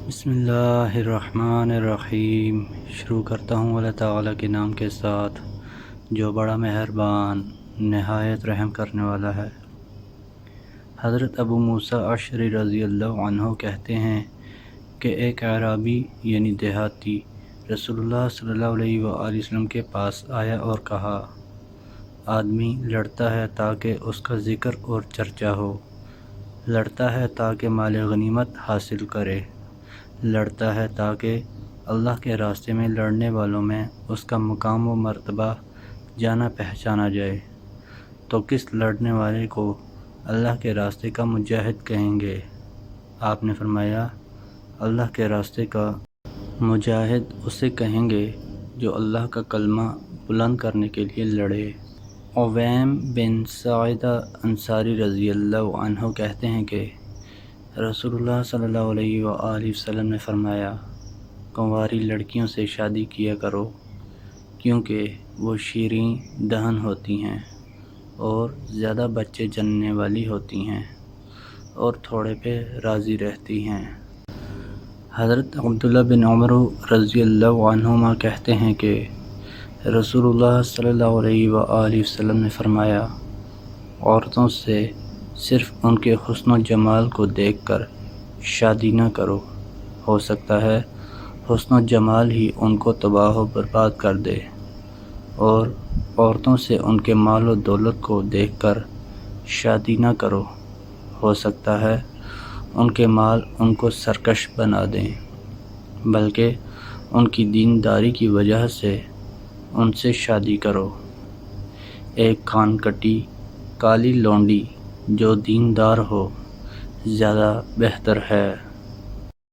بسم اللہ الرحمن الرحیم۔ شروع کرتا ہوں اللہ تعالیٰ کے نام کے ساتھ جو بڑا مہربان نہایت رحم کرنے والا ہے۔ حضرت ابو موسیٰ اشعری رضی اللہ عنہ کہتے ہیں کہ ایک اعرابی یعنی دیہاتی رسول اللہ صلی اللہ علیہ وآلہ وسلم کے پاس آیا اور کہا، آدمی لڑتا ہے تاکہ اس کا ذکر اور چرچا ہو، لڑتا ہے تاکہ مال غنیمت حاصل کرے، لڑتا ہے تاکہ اللہ کے راستے میں لڑنے والوں میں اس کا مقام و مرتبہ جانا پہچانا جائے، تو کس لڑنے والے کو اللہ کے راستے کا مجاہد کہیں گے؟ آپ نے فرمایا، اللہ کے راستے کا مجاہد اسے کہیں گے جو اللہ کا کلمہ بلند کرنے کے لیے لڑے۔ عویم بن سعیدہ انصاری رضی اللہ عنہ کہتے ہیں کہ رسول اللہ صلی اللہ علیہ وآلہ وسلم نے فرمایا، کنواری لڑکیوں سے شادی کیا کرو کیونکہ وہ شیریں دہن ہوتی ہیں اور زیادہ بچے جننے والی ہوتی ہیں اور تھوڑے پہ راضی رہتی ہیں۔ حضرت عبداللہ بن عمر رضی اللہ عنہما کہتے ہیں کہ رسول اللہ صلی اللہ علیہ وآلہ وسلم نے فرمایا، عورتوں سے صرف ان کے حسن و جمال کو دیکھ کر شادی نہ کرو، ہو سکتا ہے حسن و جمال ہی ان کو تباہ و برباد کر دے، اور عورتوں سے ان کے مال و دولت کو دیکھ کر شادی نہ کرو، ہو سکتا ہے ان کے مال ان کو سرکش بنا دیں، بلکہ ان کی دینداری کی وجہ سے ان سے شادی کرو۔ ایک کان کٹی کالی لونڈی جو دیندار ہو زیادہ بہتر ہے۔